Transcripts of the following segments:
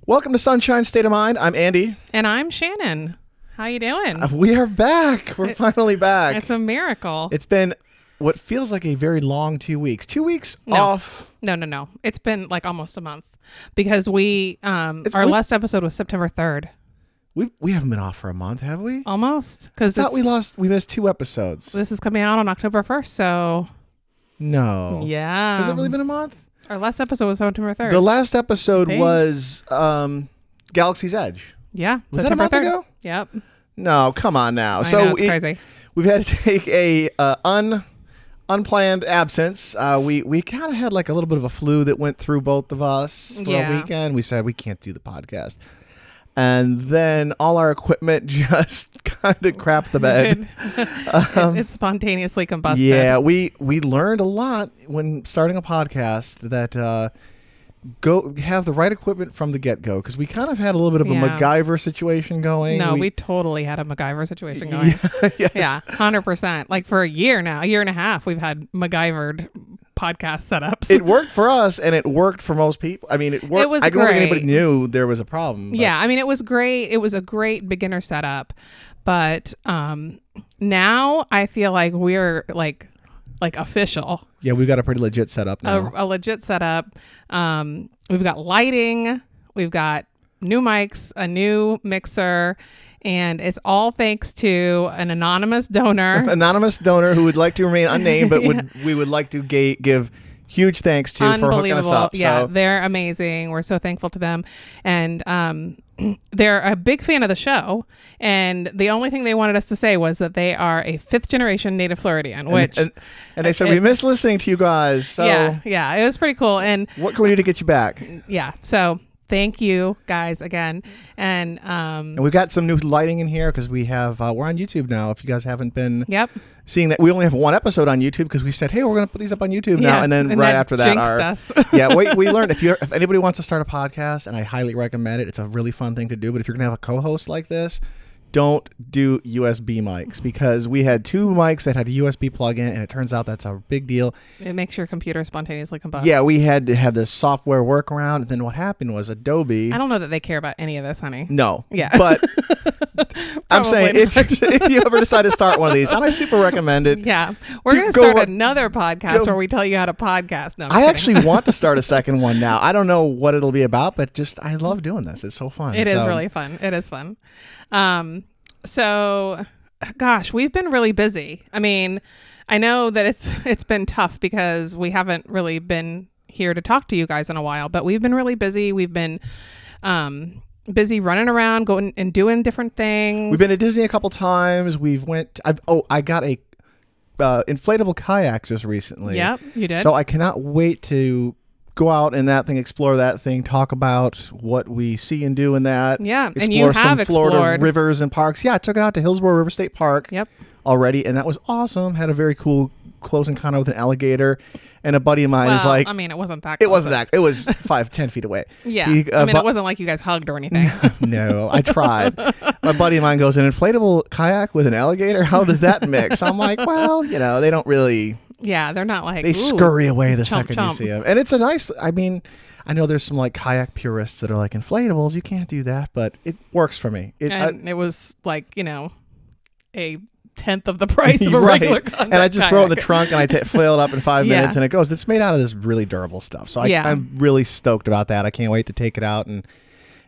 Welcome to Sunshine State of Mind. I'm Andy. And I'm Shannon. How you doing? We are back. We're finally back. It's a miracle. It's been what feels like a very long 2 weeks. 2 weeks off. No. It's been like almost a month because our last episode was September 3rd. We haven't been off for a month, have we? Almost. Because we missed 2 episodes. This is coming out on October 1st, so. No. Yeah. Has it really been a month? Our last episode was September 3rd. The last episode was Galaxy's Edge. Yeah. Was September that a month 3rd. ago? Yep. No, come on now. I know, it's crazy. We've had to take a unplanned absence. We kind of had like a little bit of a flu that went through both of us for a weekend. We said we can't do the podcast. And then all our equipment just kind of crapped the bed. It spontaneously combusted. Yeah, we learned a lot when starting a podcast that go have the right equipment from the get-go, because we kind of had a little bit of a MacGyver situation going. No, we totally had a MacGyver situation going. Yes. Yeah, 100%. Like for a year and a half, we've had MacGyvered podcast setups. It worked for us, and it worked for most people. I mean, it worked. It was I don't think great. anybody knew there was a problem. But. Yeah, I mean, it was great. It was a great beginner setup, but now I feel like we're like official. Yeah, we've got a pretty legit setup now. A legit setup. We've got lighting. We've got new mics, a new mixer. And it's all thanks to an anonymous donor. Anonymous donor who would like to remain unnamed, but we would like to give huge thanks to for hooking us up. Yeah, they're amazing. We're so thankful to them. And they're a big fan of the show. And the only thing they wanted us to say was that they are a 5th generation native Floridian, which... And they said, we miss listening to you guys. So yeah, it was pretty cool. And what can we do to get you back? Yeah, so... Thank you guys again. And we've got some new lighting in here because we have we're on YouTube now. If you guys haven't been seeing that, we only have 1 episode on YouTube because we said, hey, we're going to put these up on YouTube now. And then right after that, us. we learned if anybody wants to start a podcast, and I highly recommend it. It's a really fun thing to do. But if you're going to have a co-host like this, don't do USB mics, because we had 2 mics that had a USB plug-in, and it turns out that's a big deal. It makes your computer spontaneously combust. Yeah, we had to have this software workaround, and then what happened was Adobe... I don't know that they care about any of this, honey. No. Yeah. But I'm saying if you ever decide to start one of these, and I super recommend it. Yeah. We're going to start another podcast where we tell you how to podcast. No, I actually want to start a second one now. I don't know what it'll be about, but I love doing this. It's so fun. It is really fun. It is fun. So, gosh, we've been really busy. I mean, I know that it's been tough because we haven't really been here to talk to you guys in a while, but we've been really busy. We've been busy running around, going and doing different things. We've been to Disney a couple times. I got a inflatable kayak just recently. Yep, you did. So I cannot wait to go out in that thing, explore that thing, talk about what we see and do in that. Yeah, explore and you have some Florida explored rivers and parks. Yeah, I took it out to Hillsborough River State Park. Yep. Already, and that was awesome. Had a very cool close encounter with an alligator, and a buddy of mine is like, I mean, it wasn't that. It wasn't that. It was 5-10 feet away. Yeah, it wasn't like you guys hugged or anything. No, I tried. My buddy of mine goes, an inflatable kayak with an alligator. How does that mix? I'm like, well, they don't really. Yeah, they're not like... They scurry away the second chomp. you see them. And it's a nice... I mean, I know there's some like kayak purists that are like, inflatables, you can't do that, but it works for me. It was like, a 10th of the price of a regular kayak. And I just throw it in the trunk and I flail it up in 5 minutes and it goes. It's made out of this really durable stuff. So I'm really stoked about that. I can't wait to take it out and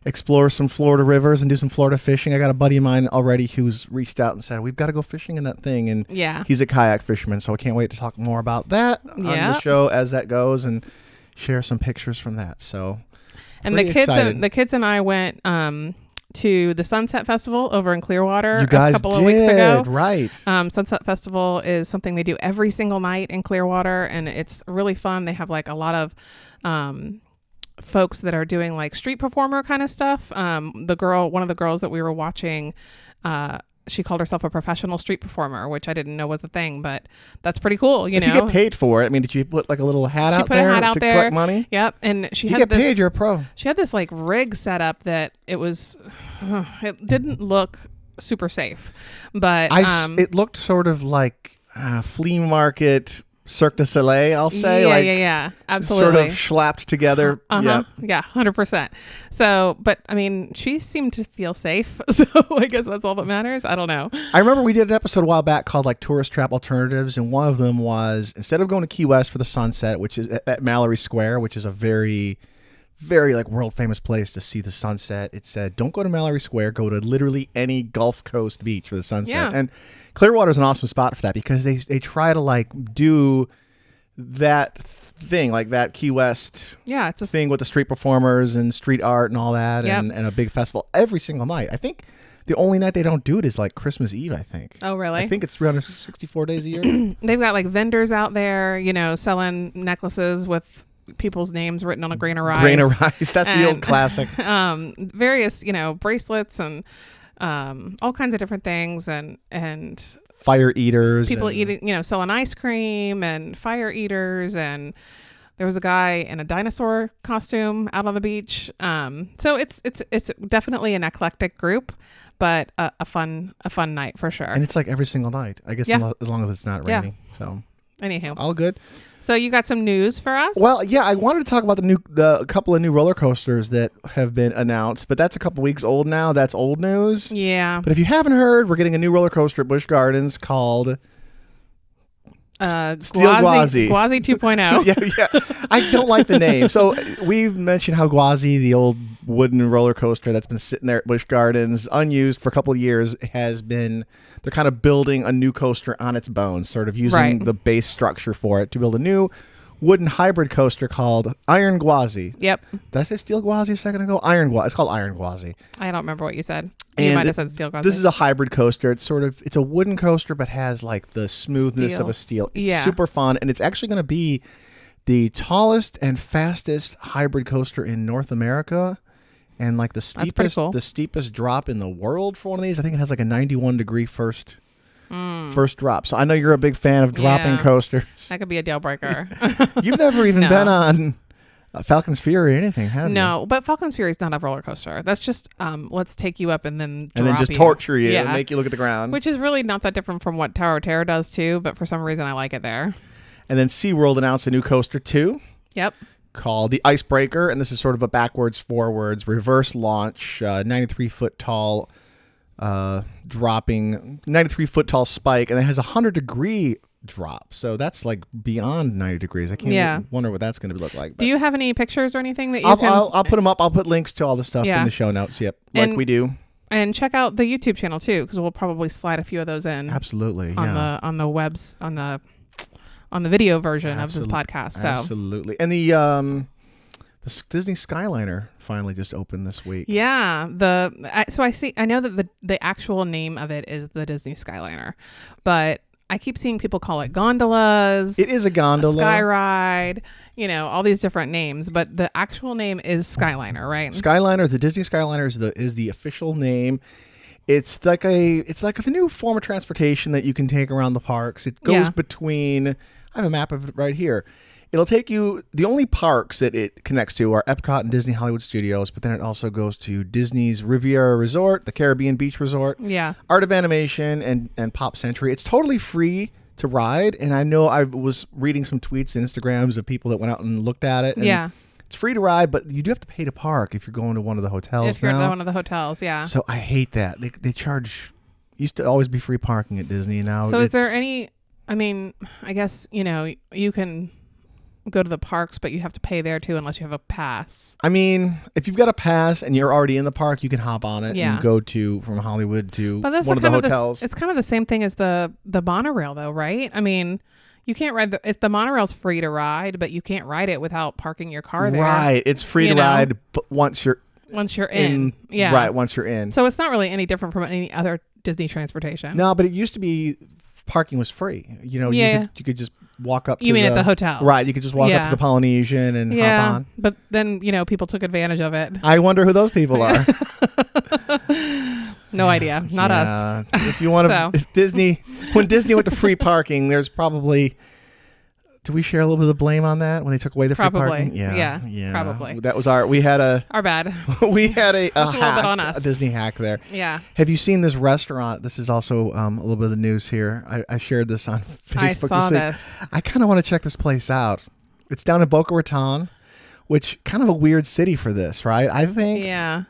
explore some Florida rivers and do some Florida fishing. I got a buddy of mine already who's reached out and said, we've got to go fishing in that thing. And he's a kayak fisherman, so I can't wait to talk more about that on the show as that goes and share some pictures from that. So and the kids and I went to the Sunset Festival over in Clearwater a couple of weeks ago. Right. Sunset Festival is something they do every single night in Clearwater, and it's really fun. They have like a lot of folks that are doing like street performer kind of stuff. One of the girls that we were watching, she called herself a professional street performer, which I didn't know was a thing, but that's pretty cool. You get paid for it. I mean, did you put like a little hat out there to collect money? Yep. And she had paid, you're a pro. She had this like rig set up that it didn't look super safe, but it looked sort of like flea market Cirque du Soleil, I'll say. Yeah. Absolutely. Sort of slapped together. Yeah, 100%. So, but I mean, she seemed to feel safe. So I guess that's all that matters. I don't know. I remember we did an episode a while back called like Tourist Trap Alternatives. And one of them was, instead of going to Key West for the sunset, which is at Mallory Square, which is a very, very like world famous place to see the sunset. It said, don't go to Mallory Square, go to literally any Gulf Coast beach for the sunset. Yeah. And Clearwater is an awesome spot for that because they try to like do that thing, like that Key West it's a thing with the street performers and street art and all that, Yep. and a big festival every single night. I think the only night they don't do it is like Christmas Eve, I think. Oh, really? I think it's 364 days a year. They've got like vendors out there, selling necklaces with people's names written on a grain of rice. Grain of rice. That's the old classic. Various, bracelets and all kinds of different things and fire eaters. People eating, selling ice cream and fire eaters. And there was a guy in a dinosaur costume out on the beach. So it's definitely an eclectic group, but a fun night for sure. And it's like every single night, I guess, as long as it's not raining. So anywho, all good. So you got some news for us? Well, yeah, I wanted to talk about the couple of new roller coasters that have been announced, but that's a couple weeks old now. That's old news. Yeah. But if you haven't heard, we're getting a new roller coaster at Busch Gardens called Steel Gwazi 2.0. yeah. I don't like the name. So we've mentioned how Gwazi, the old wooden roller coaster that's been sitting there at Busch Gardens, unused for a couple of years, they're kind of building a new coaster on its bones, sort of using the base structure for it to build a new wooden hybrid coaster called Iron Gwazi. Yep. Did I say Steel Gwazi a second ago? Iron Gwazi. It's called Iron Gwazi. I don't remember what you said. And you might have said Steel Gwazi. This is a hybrid coaster. It's a wooden coaster, but has like the smoothness of a steel. It's super fun, and it's actually going to be the tallest and fastest hybrid coaster in North America. And like the steepest drop in the world for one of these. I think it has like a 91-degree first drop. So I know you're a big fan of dropping coasters. That could be a deal breaker. You've never even been on Falcon's Fury or anything, have you? No, but Falcon's Fury is not a roller coaster. That's just let's take you up and then drop and then just torture you and make you look at the ground. Which is really not that different from what Tower of Terror does too, but for some reason I like it there. And then SeaWorld announced a new coaster too. Yep. Called the Icebreaker, and this is sort of a backwards, forwards, reverse launch, 93-foot tall, dropping 93-foot tall spike, and it has a 100-degree drop. So that's like beyond 90 degrees. I can't wonder what that's going to look like. But do you have any pictures or anything that you I'll put them up. I'll put links to all the stuff in the show notes. Yep, like we do. And check out the YouTube channel too, because we'll probably slide a few of those in. Absolutely, on the webs on the video version of this podcast. So. Absolutely. And the Disney Skyliner finally just opened this week. Yeah. I know that the actual name of it is the Disney Skyliner, but I keep seeing people call it gondolas. It is a gondola. A sky ride, all these different names, but the actual name is Skyliner, right? Skyliner, the Disney Skyliner is the official name. It's like the new form of transportation that you can take around the parks. It goes between, I have a map of it right here. It'll take you, the only parks that it connects to are Epcot and Disney Hollywood Studios, but then it also goes to Disney's Riviera Resort, the Caribbean Beach Resort, Art of Animation, and Pop Century. It's totally free to ride, and I know I was reading some tweets and Instagrams of people that went out and looked at it. And it's free to ride, but you do have to pay to park if you're going to one of the hotels. If you're at one of the hotels, So I hate that. They charge, used to always be free parking at Disney now. So is there any, I guess, you can go to the parks, but you have to pay there too unless you have a pass. If you've got a pass and you're already in the park, you can hop on it and go from Hollywood to one of the hotels. It's kind of the same thing as the monorail though, right? You can't ride the monorail's free to ride, but you can't ride it without parking your car there. Right. It's free to ride but once you're in. Yeah. Right, once you're in. So it's not really any different from any other Disney transportation. No, but it used to be parking was free. You could just walk up to at the hotel. Right, you could just walk up to the Polynesian and hop on. But then, people took advantage of it. I wonder who those people are. No idea. Not us. If you want to, when Disney went to free parking, there's probably do we share a little bit of the blame on that when they took away the free parking? Yeah, probably. That was our bad. We had a little hack, bit on us. a Disney hack there. Yeah. Have you seen this restaurant? This is also a little bit of the news here. I shared this on Facebook. I saw this. I kind of want to check this place out. It's down in Boca Raton, which kind of a weird city for this, right? I think. Yeah.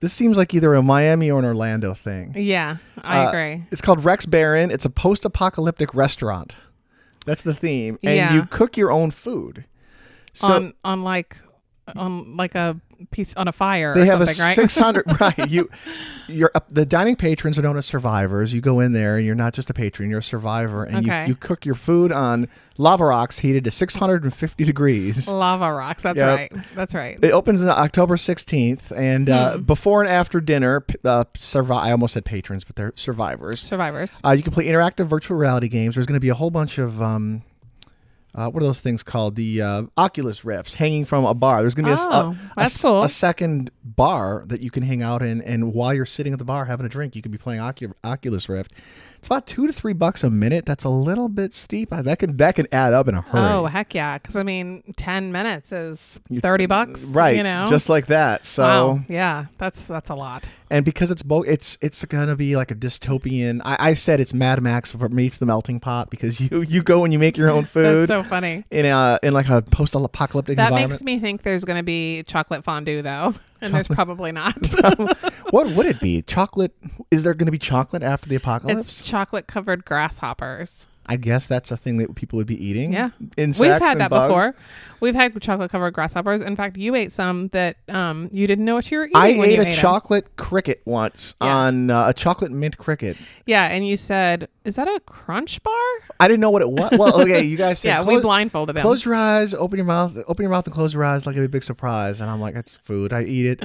This seems like either a Miami or an Orlando thing. Yeah, I agree. It's called Rex Barron. It's a post-apocalyptic restaurant. That's the theme, and you cook your own food. So on like a piece on a fire. They or have something, a right? 600 right. The dining patrons are known as survivors. You go in there, and you're not just a patron; you're a survivor, and you cook your food on lava rocks heated to 650 degrees. Lava rocks. That's right. That's right. It opens on October 16th, and before and after dinner, I almost said patrons, but they're survivors. Survivors. You can play interactive virtual reality games. There's going to be a whole bunch of what are those things called? The Oculus Rifts hanging from a bar. There's going to be a second bar that you can hang out in, and while you're sitting at the bar having a drink, you could be playing Oculus Rift. It's about $2 to $3 a minute. That's a little bit steep. That can add up in a hurry. Oh, heck yeah. Because, 10 minutes is $30. Right. Just like that. So wow. Yeah, that's a lot. And because it's going to be like a dystopian. I said it's Mad Max meets the melting pot, because you go and you make your own food. That's so funny. In like a post-apocalyptic environment. That makes me think there's going to be chocolate fondue, though. And there's probably not. What would it be? Chocolate? Is there going to be chocolate after the apocalypse? It's chocolate-covered grasshoppers. I guess that's a thing that people would be eating. Yeah. Insects We've had and that bugs. before. We've had chocolate-covered grasshoppers. In fact, you ate some that you didn't know what you were eating. I when ate you a chocolate cricket once on a chocolate mint cricket. Yeah, and you said, is that a Crunch bar? I didn't know what it was. Well, okay, you guys said, we blindfolded him. Close your eyes, open your mouth and close your eyes like a big surprise. And I'm like, that's food. I eat it.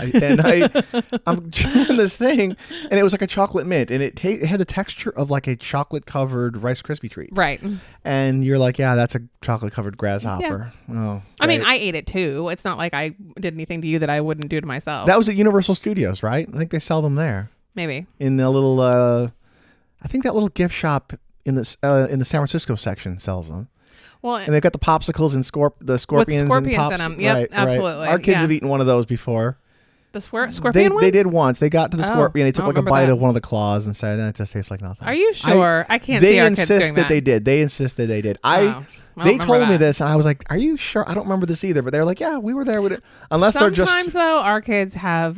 I'm chewing this thing, and it was like a chocolate mint, and it had the texture of like a chocolate-covered Rice Krispie treat. Right. And you're like, yeah, that's a chocolate-covered grasshopper. Yeah. Oh, I mean, I ate it too. It's not like I did anything to you that I wouldn't do to myself. That was at Universal Studios, right? I think they sell them there. Maybe. In the little, I think that little gift shop in the San Francisco section sells them. Well, and they've got the popsicles and the scorpions with scorpions and in them. Yep, right, absolutely. Right. Our kids have eaten one of those before. The scorpion one? They did once. They got to the scorpion. They took like a bite of one of the claws and said, it just tastes like nothing. Are you sure? I can't see our kids doing that. They insisted they did. They told me this, and I was like, are you sure? I don't remember this either. But they were like, yeah, we were there with it. Unless they're just... Sometimes, though, our kids have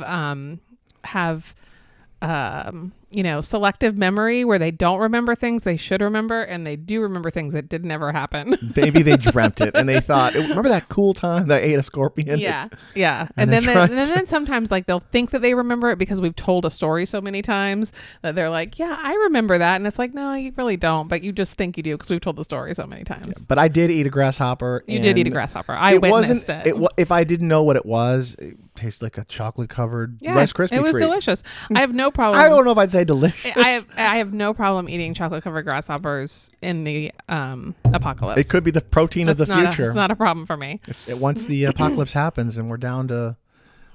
selective memory where they don't remember things they should remember, and they do remember things that did never happen. Maybe they dreamt it, and they thought, remember that cool time that I ate a scorpion? Yeah. And then sometimes like they'll think that they remember it because we've told a story so many times that they're like, yeah, I remember that. And it's like, no, you really don't, but you just think you do because we've told the story so many times. Yeah, but I did eat a grasshopper. You did eat a grasshopper. I witnessed it. If I didn't know what it was, it tasted like a chocolate-covered Rice Krispie treat. It was delicious. I have no problem. I don't know if I'd say delicious. I have no problem eating chocolate-covered grasshoppers in the apocalypse. It could be the protein of the future. It's not a problem for me. Once the apocalypse happens and we're down to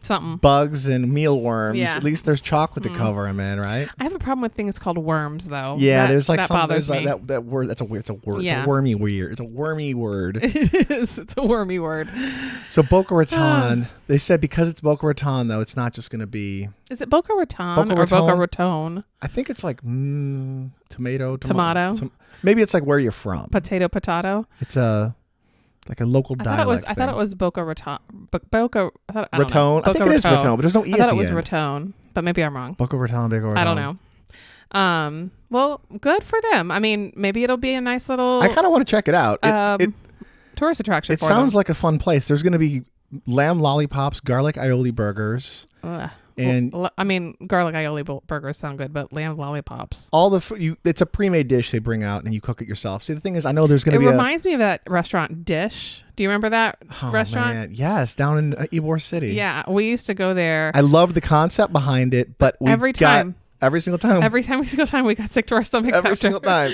something bugs and mealworms, at least there's chocolate to cover them in, right? I have a problem with things called worms, though. Yeah, there's like that bothers me. That word. That's a weird. It's a word. Yeah. It's a wormy weird. It's a wormy word. It is. It's a wormy word. So Boca Raton. They said because it's Boca Raton, though, it's not just going to be. Is it Boca Raton or Boca Raton? I think it's like tomato. Maybe it's like where you're from. Potato. It's like a local dialect. I thought it was Boca Raton. Raton. I think it is Raton, but there's no E at the end. I thought it was Raton, but maybe I'm wrong. Boca Raton, Boca Raton. I don't know. Well, good for them. I mean, maybe it'll be a nice little. I kind of want to check it out. Tourist attraction. It sounds like a fun place. There's going to be lamb lollipops, garlic aioli burgers. And I mean, garlic aioli burgers sound good, but lamb lollipops. All the food, it's a pre-made dish they bring out, and you cook it yourself. See, the thing is, I know there's going to be. It reminds me of that restaurant Dish. Do you remember that restaurant? Man. Yes, down in Ybor City. Yeah, we used to go there. I loved the concept behind it, but every single time we got sick to our stomachs. Every single time.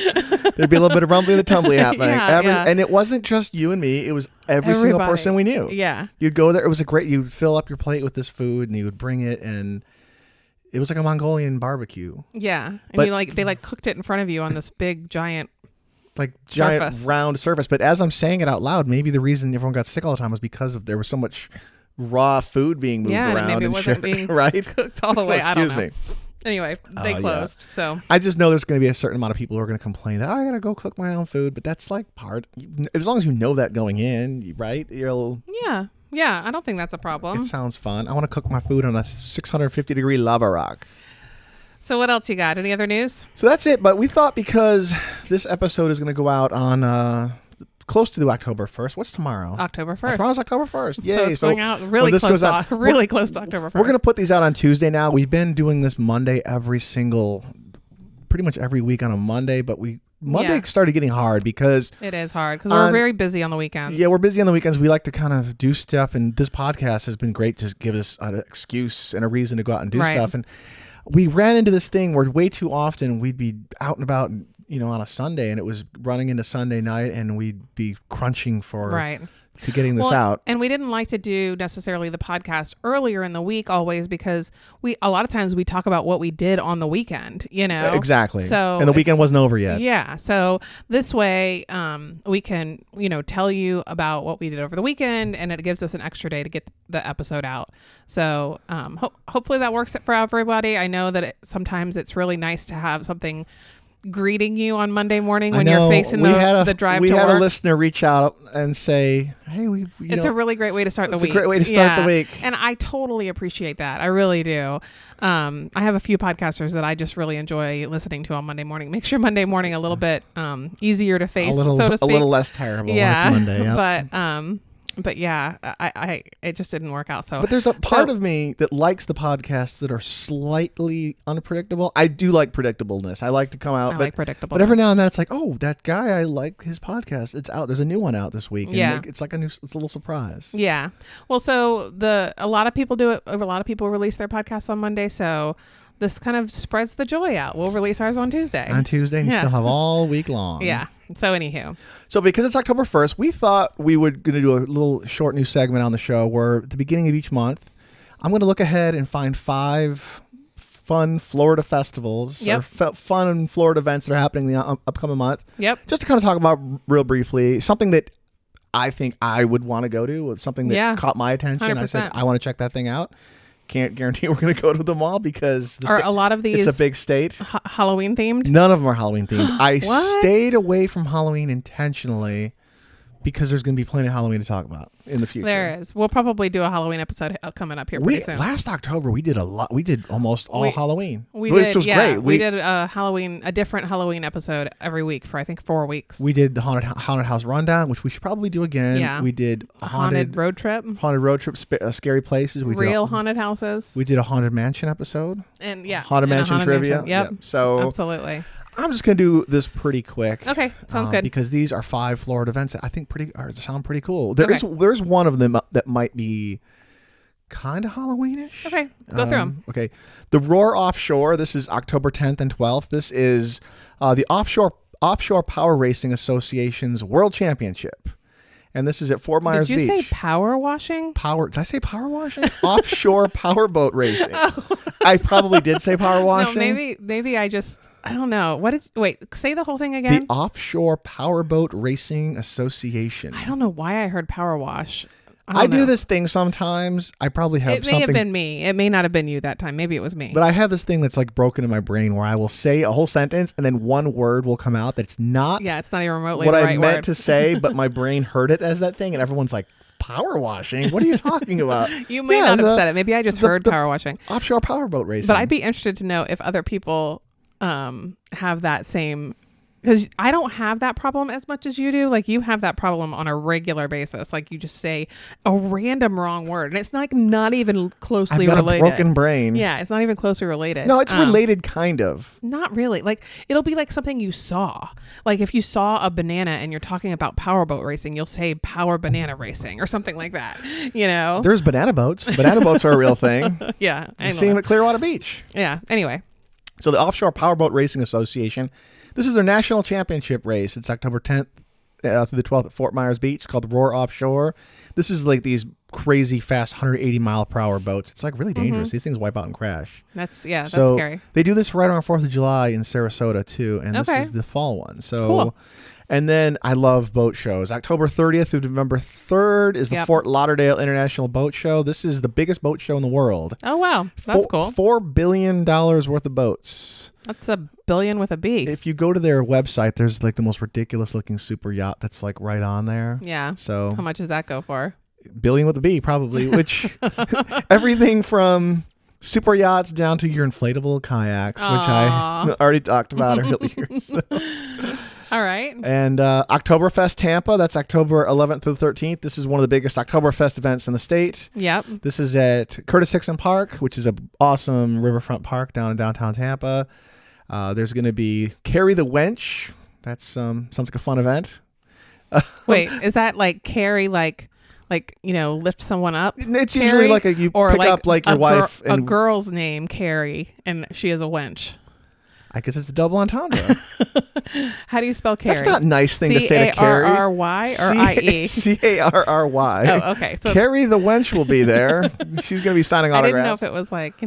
There'd be a little bit of rumbling and tumbling happening. And it wasn't just you and me. It was every single person we knew. Yeah. You'd go there. It was you'd fill up your plate with this food, and you would bring it, and it was like a Mongolian barbecue. Yeah. And they cooked it in front of you on this big, giant like giant surface. round surface. But as I'm saying it out loud, maybe the reason everyone got sick all the time was because there was so much raw food being moved around. Maybe it wasn't being right? cooked all the way. I don't know. Excuse me. Anyway, they closed. So I just know there's going to be a certain amount of people who are going to complain that I got to go cook my own food, but that's like as long as you know that going in, right? Yeah, I don't think that's a problem. It sounds fun. I want to cook my food on a 650-degree lava rock. So what else you got? Any other news? So that's it. But we thought because this episode is going to go out on close to the October 1st. What's tomorrow? October 1st. Tomorrow's October 1st. Yay. So it's going out really close to October 1st. We're going to put these out on Tuesday now. We've been doing this Monday pretty much every week on a Monday, but Monday started getting hard because it is hard because we're very busy on the weekends. Yeah, we're busy on the weekends. We like to kind of do stuff, and this podcast has been great to give us an excuse and a reason to go out and do stuff. And we ran into this thing where way too often we'd be out and about, on a Sunday, and it was running into Sunday night, and we'd be crunching to getting this out. And we didn't like to do necessarily the podcast earlier in the week always because a lot of times we talk about what we did on the weekend, Exactly. So and the weekend wasn't over yet. Yeah. So this way we can, tell you about what we did over the weekend, and it gives us an extra day to get the episode out. So hopefully that works for everybody. I know that sometimes it's really nice to have something greeting you on Monday morning when you're facing the drive to work. We had a listener reach out and say, hey, it's a really great way to start the week. It's a great way to start the week. And I totally appreciate that. I really do. I have a few podcasters that I just really enjoy listening to on Monday morning. Makes your Monday morning a little bit easier to face, so to speak. A little less terrible when it's Monday. Yep. But yeah, it just didn't work out. But there's a part of me that likes the podcasts that are slightly unpredictable. I do like predictableness. I like to come out. I like predictableness. But every now and then it's like, oh, that guy, I like his podcast. It's out. There's a new one out this week. And it's like it's a little surprise. Yeah. Well, so a lot of people do it. A lot of people release their podcasts on Monday. So this kind of spreads the joy out. We'll release ours on Tuesday. And you still have all week long. Yeah. So anywho. So because it's October 1st, we thought we were going to do a little short new segment on the show where at the beginning of each month, I'm going to look ahead and find 5 fun Florida festivals or fun Florida events that are happening in the upcoming month. Yep. Just to kind of talk about real briefly, something that I think I would want to go to, something that caught my attention. 100%. I said, I want to check that thing out. Can't guarantee we're going to go to them all because a lot of these it's a big state. Halloween themed? None of them are Halloween themed. I stayed away from Halloween intentionally because there's going to be plenty of Halloween to talk about in the future. There is. We'll probably do a Halloween episode coming up here pretty soon. Last October, we did a lot. We did almost all Halloween, which was great. We did a different Halloween episode every week for I think 4 weeks. We did the haunted house rundown, which we should probably do again. Yeah. We did a haunted road trip. Haunted road trip, scary places. We did haunted houses. We did a haunted mansion episode. And haunted mansion trivia. Yep. So absolutely. I'm just going to do this pretty quick. Okay, sounds good. Because these are 5 Florida events that I think sound pretty cool. There's one of them that might be kind of Halloweenish. Okay, go through them. Okay, the Roar Offshore. This is October 10th and 12th. This is the Offshore Power Racing Association's World Championship. And this is at Fort Myers Beach. Did you say power washing? Did I say power washing? Offshore powerboat racing. Oh. I probably did say power washing. No, maybe I don't know. Say the whole thing again. The Offshore Powerboat Racing Association. I don't know why I heard power wash. I do this thing sometimes. I probably have something. It may have been me. It may not have been you that time. Maybe it was me. But I have this thing that's like broken in my brain where I will say a whole sentence and then one word will come out that's not. Yeah, it's not even remotely what the I right meant word. to say, but my brain heard it as that thing, and everyone's like, power washing? What are you talking about? You may not have said it. Maybe I just heard power washing. Offshore powerboat racing. But I'd be interested to know if other people have that same. Because I don't have that problem as much as you do. Like, you have that problem on a regular basis. Like, you just say a random wrong word. And it's not even closely related. I've got a broken brain. Yeah, it's not even closely related. No, it's related, kind of. Not really. Like, it'll be like something you saw. Like, if you saw a banana and you're talking about powerboat racing, you'll say power banana racing or something like that. You know? There's banana boats. Banana boats are a real thing. Yeah. You see them at Clearwater Beach. Yeah. Anyway. So the Offshore Powerboat Racing Association, this is their national championship race. It's October 10th through the 12th at Fort Myers Beach. It's called the Roar Offshore. This is like these crazy fast 180 mile per hour boats. It's like really dangerous. These things wipe out and crash. That's scary. They do this right around 4th of July in Sarasota too. And this is the fall one. So, cool. And then I love boat shows. October 30th through November 3rd is the Fort Lauderdale International Boat Show. This is the biggest boat show in the world. Oh, wow. That's cool. $4 billion worth of boats. That's a billion with a B. If you go to their website, there's like the most ridiculous looking super yacht that's like right on there. Yeah. So how much does that go for? Billion with a B, probably, which everything from super yachts down to your inflatable kayaks, which I already talked about earlier. So. All right. And Oktoberfest Tampa, that's October 11th through 13th. This is one of the biggest Oktoberfest events in the state. Yep. This is at Curtis Hickson Park, which is an awesome riverfront park down in downtown Tampa. There's going to be Carry the Wench. That sounds like a fun event. Wait, is that like carry like lift someone up? It's usually like you pick up like your wife. A girl's name, Carrie, and she is a wench. I guess it's a double entendre. How do you spell Carrie? That's not a nice thing to say to Carrie. C-A-R-R-Y or I-E? C-A-R-R-Y. Oh, okay. So Carrie the Wench will be there. She's going to be signing autographs. I didn't know if it was like,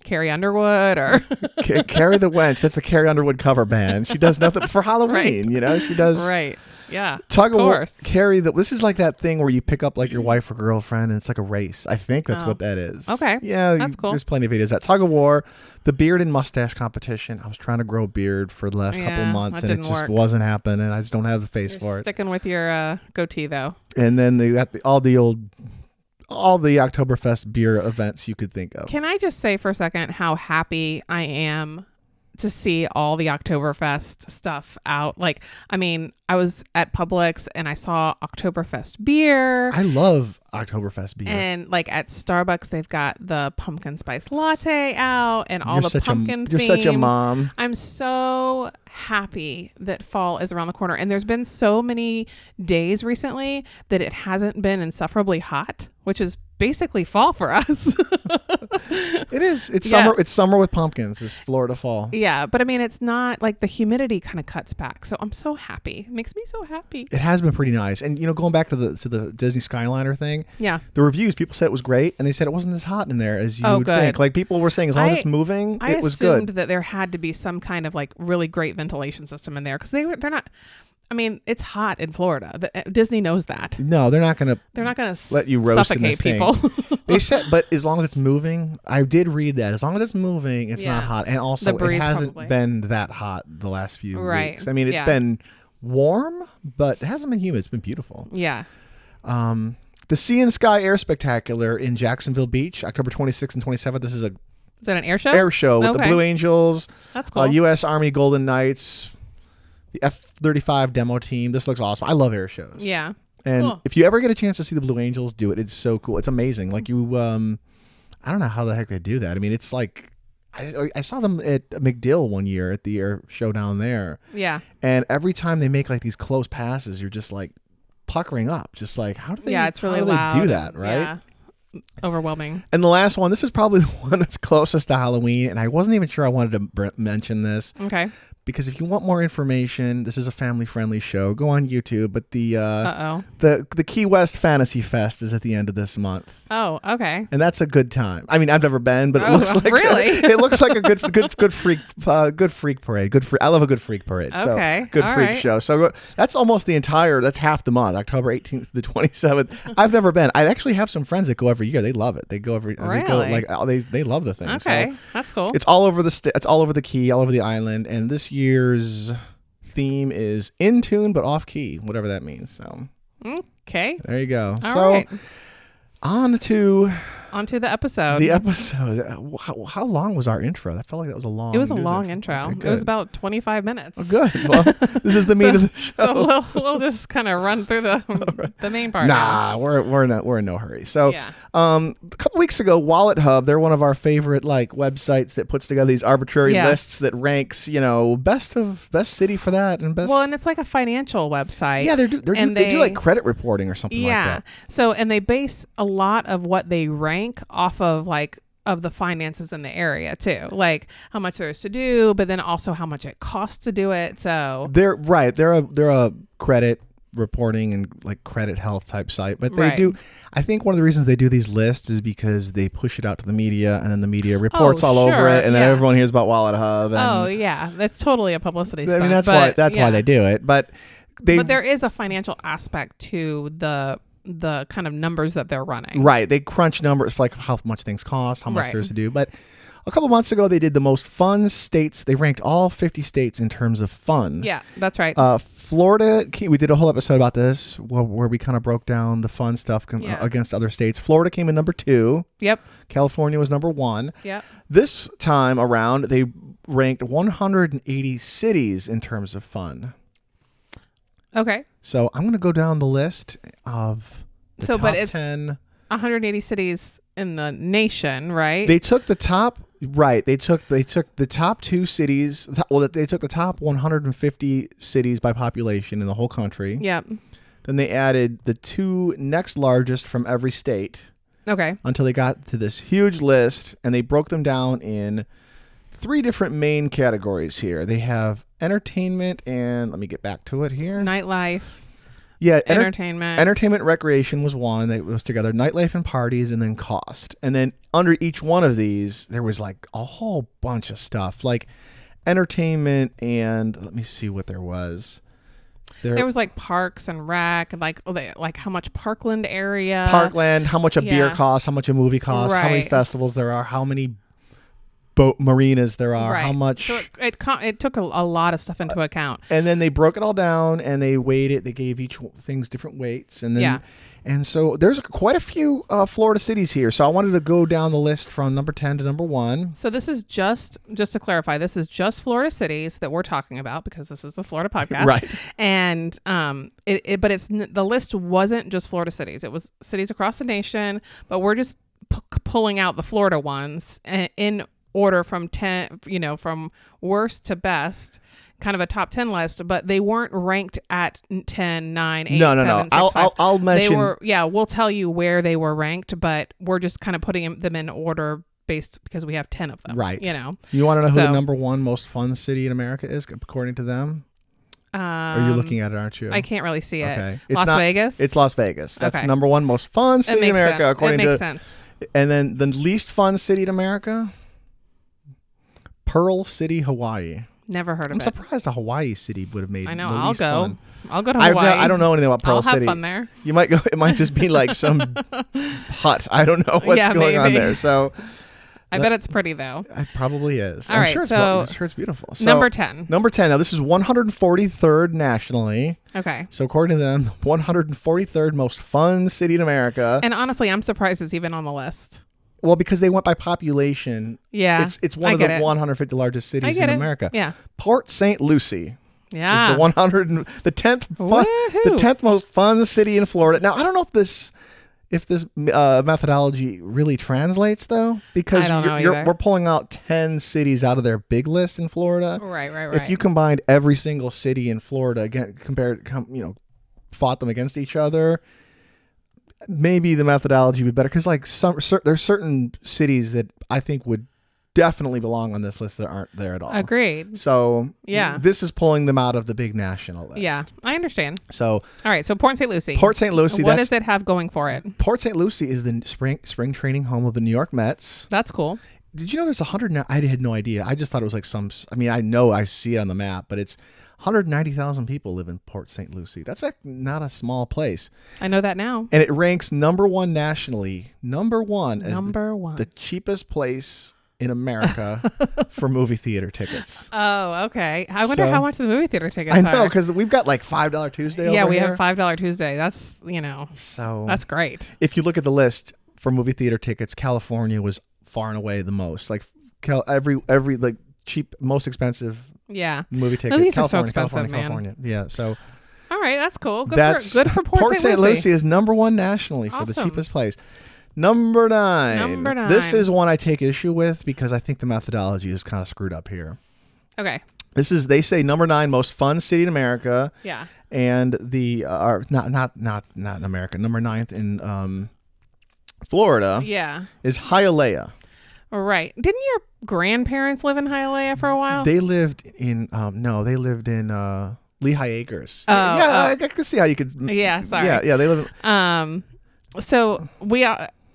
Carrie Underwood or... Carrie the Wench. That's the Carrie Underwood cover band. She does nothing for Halloween, She does... Right. Yeah. Tug of war. Carry the... This is like that thing where you pick up like your wife or girlfriend and it's like a race. I think that's what that is. Okay. Yeah. That's cool. There's plenty of videos. That Tug of War, the beard and mustache competition. I was trying to grow a beard for the last couple of months and it just wasn't happening. I just don't have the face for it. Sticking with your goatee though. And then they got all the Oktoberfest beer events you could think of. Can I just say for a second how happy I am to see all the Oktoberfest stuff out? Like, I mean, I was at Publix and I saw Oktoberfest beer. I love Oktoberfest beer. And like at Starbucks, they've got the pumpkin spice latte out and all the pumpkin theme. You're such a mom. I'm so happy that fall is around the corner. And there's been so many days recently that it hasn't been insufferably hot, which is basically fall for us. It is. It's summer. It's summer with pumpkins. It's Florida fall. Yeah, but I mean, it's not like the humidity kind of cuts back. So I'm so happy. It makes me so happy. It has been pretty nice. And going back to the Disney Skyliner thing. Yeah. The reviews, people said it was great, and they said it wasn't as hot in there as you would think. Like people were saying, as long as it's moving, it was good. I assumed that there had to be some kind of like really great ventilation system in there because they're not. I mean, it's hot in Florida. Disney knows that. No, they're not gonna let you roast suffocate in this people. Thing. They said, but as long as it's moving, I did read that. As long as it's moving, it's not hot, and also it hasn't been that hot the last few weeks. I mean, it's been warm, but it hasn't been humid. It's been beautiful. Yeah. The Sea and Sky Air Spectacular in Jacksonville Beach, October 26th and 27th. This is Is that an air show? Air show with the Blue Angels. That's cool. U.S. Army Golden Knights, the F-35 demo team. This looks awesome. I love air shows. Yeah. And if you ever get a chance to see the Blue Angels do it, it's so cool. It's amazing. Like I don't know how the heck they do that. I mean, it's like, I saw them at McDill one year at the air show down there. Yeah. And every time they make like these close passes, you're just like puckering up. Just like, how do they, it's really loud. They do that, right? Yeah. Overwhelming. And the last one, this is probably the one that's closest to Halloween. And I wasn't even sure I wanted to mention this. Okay. Because if you want more information, this is a family-friendly show. Go on YouTube. But the Key West Fantasy Fest is at the end of this month. Oh, okay. And that's a good time. I mean, I've never been, but it looks like it looks like a good freak parade. I love a good freak parade. Okay. So good freak show. So that's almost that's half the month, October 18th to the 27th. I've never been. I actually have some friends that go every year. They love it. They go every. Really? They love the thing. Okay, so that's cool. It's all over it's all over the Key, all over the island, and this year's theme is in tune but off key, whatever that means. So okay, there you go. All right. On to the episode. The episode. How long was our intro? That felt like that was a long. It was a long intro. Okay, it was about 25 minutes. Oh, good. Well, this is the meat of the show. So we'll just kind of run through the main part. Nah, we're in no hurry. So, a couple weeks ago, Wallethub, they're one of our favorite websites that puts together these arbitrary lists that ranks, best city for that and best. Well, and it's like a financial website. Yeah, they do like credit reporting or something like that. So, and they base a lot of what they rank off of of the finances in the area too, like how much there is to do, but then also how much it costs to do it. So they're a credit reporting and credit health type site, but they do. I think one of the reasons they do these lists is because they push it out to the media, and then the media reports all over it, and then everyone hears about Wallethub. And that's totally a publicity stunt. I mean, that's why they do it. But but there is a financial aspect to the kind of numbers that they're running. Right. They crunch numbers for like how much things cost, how much there's to do. But a couple months ago, they did the most fun states. They ranked all 50 states in terms of fun. Yeah, that's right. Florida, we did a whole episode about this where we kind of broke down the fun stuff against other states. Florida came in number 2. Yep. California was number 1. Yep. This time around, they ranked 180 cities in terms of fun. Okay. So I'm going to go down the list of the top 10. 180 cities in the nation, right? They took the top. Right. They took the top 2 cities. Well, they took the top 150 cities by population in the whole country. Yep. Then they added the 2 next largest from every state. Okay. Until they got to this huge list, and they broke them down in 3 different main categories here. They have entertainment and, let me get back to it here. Nightlife. Yeah, entertainment, recreation was one that was together. Nightlife and parties, and then cost. And then under each one of these, there was like a whole bunch of stuff, like entertainment and let me see what there was. There was like parks and rec, like how much Parkland area. Parkland, how much a beer costs, how much a movie costs, how many festivals there are, how many boat marinas there are, how much. So it took a lot of stuff into account. And then they broke it all down and they weighed it. They gave each things different weights. And then and so there's quite a few Florida cities here. So I wanted to go down the list from number 10 to number 1. So this is just to clarify, this is just Florida cities that we're talking about because this is the Florida podcast. Right. And but the list wasn't just Florida cities. It was cities across the nation, but we're just pulling out the Florida ones in order from 10, from worst to best, kind of a top 10 list, but they weren't ranked at 10, 9, 8, no. 7, 6, 5. I'll mention. They were, we'll tell you where they were ranked, but we're just kind of putting them in order based because we have 10 of them. Right. You want to know who the number 1 most fun city in America is, according to them? Are you looking at it, aren't you? I can't really see it. Okay. Las Vegas? It's Las Vegas. That's the number 1 most fun city in America, according to... It makes sense. And then the least fun city in America... Pearl City, Hawaii. Never heard of it. I'm surprised a Hawaii city would have made I know. the I'll least go. fun. I'll go to Hawaii. I don't know anything about Pearl City. I'll have fun there. You might go. It might just be like some hut. I don't know what's going on there. So I bet it's pretty though. It probably is. I'm sure it's beautiful. So, number 10. Number 10. Now this is 143rd nationally. Okay. So according to them, 143rd most fun city in America. And honestly, I'm surprised it's even on the list. Well, because they went by population. Yeah. It's one of the 150 largest cities in America. Yeah. Port St Lucie. Yeah. Is the 10th most fun city in Florida. Now, I don't know if this methodology really translates though, because we're pulling out 10 cities out of their big list in Florida. Right. If you combined every single city in Florida again, fought them against each other, maybe the methodology would be better, because like there's certain cities that I think would definitely belong on this list that aren't there at all. Agreed. So this is pulling them out of the big national list. Yeah, I understand. So all right, so Port St. Lucie. Port St. Lucie. What does it have going for it? Port St. Lucie is the spring training home of the New York Mets. That's cool. Did you know there's 100? I had no idea. I just thought it was like I know I see it on the map, but it's 190,000 people live in Port St. Lucie. That's not a small place. I know that now. And it ranks number 1 nationally. Number 1 as the cheapest place in America for movie theater tickets. Oh, okay. I wonder how much the movie theater tickets are. I know, because we've got like $5 Tuesday over here. Yeah, we have $5 Tuesday. That's, so that's great. If you look at the list for movie theater tickets, California was far and away the most. Like every like cheap, most expensive movie ticket. These are so expensive, man. California. Yeah, so... All right, that's cool. Good for Port St. Lucie is number 1 nationally for the cheapest place. Number 9. This is one I take issue with because I think the methodology is kind of screwed up here. Okay. They say number 9 most fun city in America. Yeah. And the not in America. Number 9th in Florida. Yeah. Is Hialeah. Right. Didn't your grandparents live in Hialeah for a while? They lived in Lehigh Acres. I can see how you could. Yeah, sorry. Yeah, they live. So we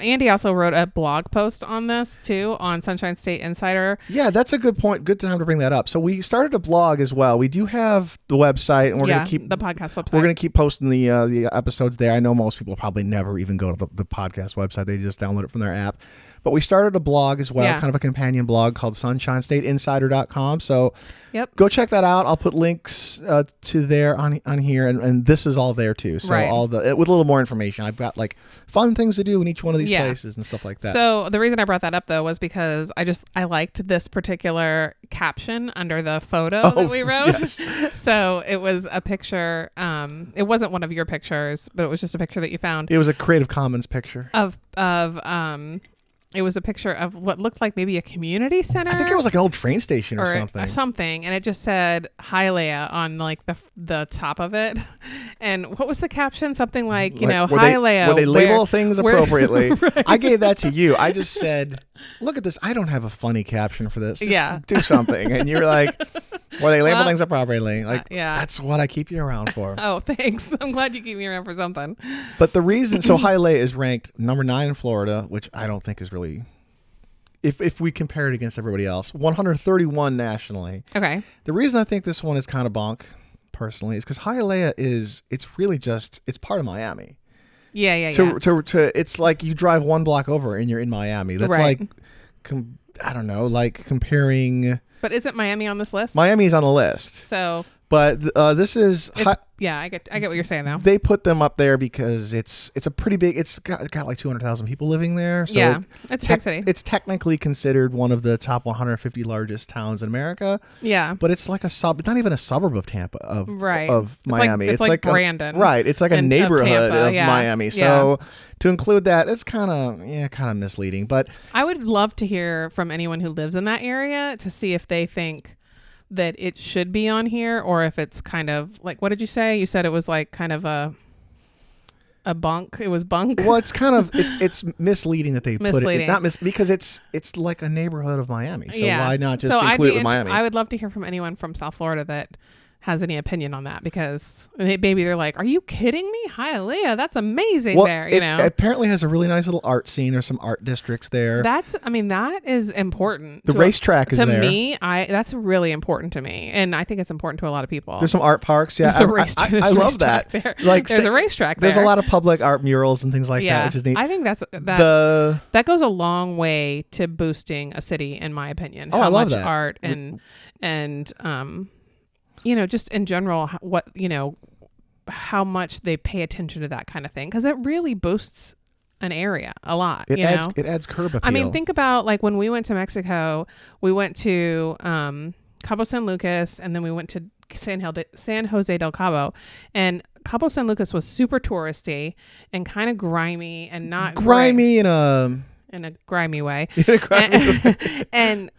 Andy also wrote a blog post on this too on Sunshine State Insider. Yeah, that's a good point. Good time to bring that up. So we started a blog as well. We do have the website, and we're going to keep the podcast website. We're going to keep posting the episodes there. I know most people probably never even go to the podcast website. They just download it from their app. But we started a blog as well, kind of a companion blog called sunshinestateinsider.com. So go check that out. I'll put links to there on here, and this is all there too. So all with a little more information. I've got like fun things to do in each one of these places and stuff like that. So the reason I brought that up though was because I liked this particular caption under the photo that we wrote. Yes. So it was a picture. It wasn't one of your pictures, but it was just a picture that you found. It was a Creative Commons picture of it was a picture of what looked like maybe a community center. I think it was like an old train station or something. And it just said Hialeah on like the top of it. And what was the caption? Something like, Hialeah. Where they label things appropriately. Right. I gave that to you. I just said, look at this. I don't have a funny caption for this. Just do something. And you were like, well, they label things appropriately. Like, that's what I keep you around for. Oh, thanks. I'm glad you keep me around for something. But the reason, so Hialeah is ranked number 9 in Florida, which I don't think is really, if we compare it against everybody else, 131 nationally. Okay. The reason I think this one is kind of bonk, personally, is because Hialeah it's really just, it's part of Miami. Yeah. It's like you drive one block over and you're in Miami. That's like, I don't know, like comparing. But isn't Miami on this list? Miami's on the list. So. But this is. I get what you're saying now. They put them up there because it's a pretty big. It's got like 200,000 people living there. So it's a big city. It's technically considered one of the top 150 largest towns in America. Yeah. But it's like not even a suburb of Tampa of Miami. It's like Brandon. It's like a neighborhood of Miami. So to include that, it's kind of misleading. But I would love to hear from anyone who lives in that area to see if they think that it should be on here, or if it's kind of like, what did you say? You said it was like kind of a bunk. It was bunk. Well, it's kind of it's misleading that they put it because it's like a neighborhood of Miami. So why not just include it with Miami? I would love to hear from anyone from South Florida that has any opinion on that, because maybe they're like, are you kidding me? Hialeah, that's amazing. There, it apparently has a really nice little art scene. There's some art districts there. That is important. The racetrack is there. To me, that's really important to me, and I think it's important to a lot of people. There's some art parks. Yeah, I love that. There. Like there's a racetrack there. There's a lot of public art murals and things like that, which is neat. I think that goes a long way to boosting a city, in my opinion. I love that. Art and just in general, how much they pay attention to that kind of thing, because it really boosts an area a lot. It adds curb appeal. I mean, think about like when we went to Mexico, we went to Cabo San Lucas, and then we went to San Jose del Cabo, and Cabo San Lucas was super touristy and kind of grimy and not grimy in a grimy way. And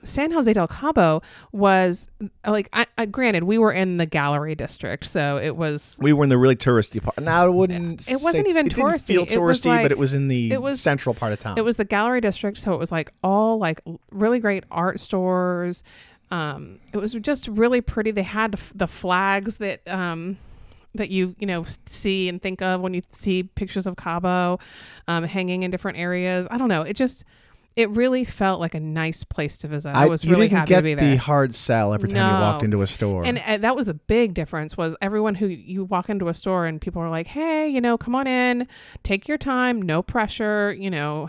San Jose del Cabo was like, granted, we were in the gallery district, so it was. We were in the really touristy part. Now it wasn't even touristy. It didn't feel touristy, but it was in the central part of town. It was the gallery district, so it was like all like really great art stores. It was just really pretty. They had the flags that you see and think of when you see pictures of Cabo hanging in different areas. I don't know. It really felt like a nice place to visit. I was really happy to be there. You didn't get the hard sell every time you walked into a store. And that was a big difference, was everyone who you walk into a store and people are like, hey, come on in, take your time, no pressure,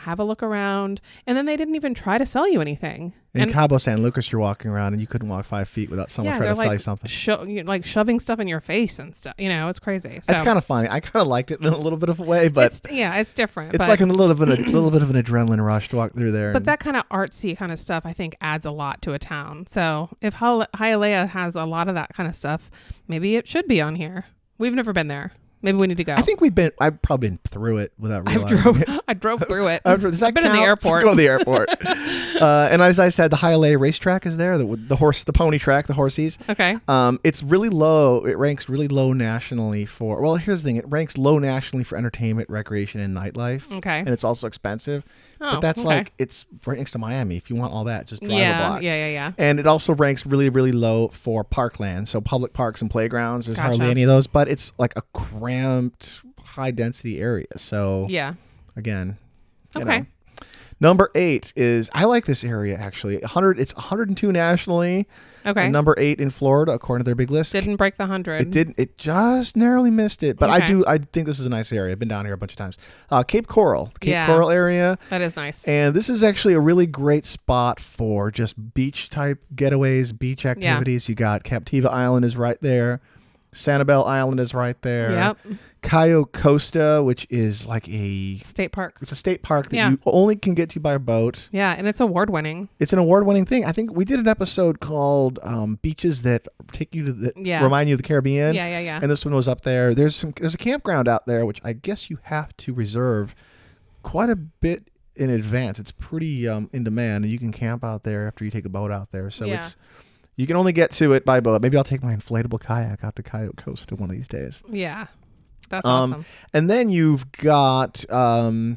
have a look around. And then they didn't even try to sell you anything. In Cabo San Lucas, you're walking around and you couldn't walk 5 feet without someone trying to sell you something. Like shoving stuff in your face and stuff. It's crazy. So, it's kind of funny. I kind of liked it in a little bit of a way, but it's different. It's like a little bit of an adrenaline rush to walk through there. But that kind of artsy kind of stuff, I think, adds a lot to a town. So if Hialeah has a lot of that kind of stuff, maybe it should be on here. We've never been there. Maybe we need to go. I think I've probably been through it without realizing I drove through it. Does that I've been count? in the airport. Go to the airport. And as I said, the Hialeah racetrack is there. The pony track, the horsies. Okay. It's really low. It ranks really low nationally for. Well, here's the thing. It ranks low nationally for entertainment, recreation, and nightlife. Okay. And it's also expensive. But that's like, it's right next to Miami. If you want all that, just drive a block. Yeah. And it also ranks really, really low for parkland. So public parks and playgrounds. There's hardly any of those. But it's like a cramped, high density area. So yeah. Again, Okay. Number 8 is, I like this area actually. It's 102 nationally. Okay. And number 8 in Florida, according to their big list. Didn't break the 100. It didn't. It just narrowly missed it. But I think this is a nice area. I've been down here a bunch of times. Cape Coral, Coral area. That is nice. And this is actually a really great spot for just beach type getaways, beach activities. You got Captiva Island is right there. Sanibel Island is right there. Yep. Cayo Costa, which is like a state park. It's a state park that you only can get to by boat. Yeah, and it's award-winning. It's an award-winning thing. I think we did an episode called Beaches that take you to remind you of the Caribbean. Yeah. And this one was up there. There's a campground out there, which I guess you have to reserve quite a bit in advance. It's pretty in demand, and you can camp out there after you take a boat out there. So you can only get to it by boat. Maybe I'll take my inflatable kayak out to Cayo Costa one of these days. Yeah. That's awesome. And then you've got tarpon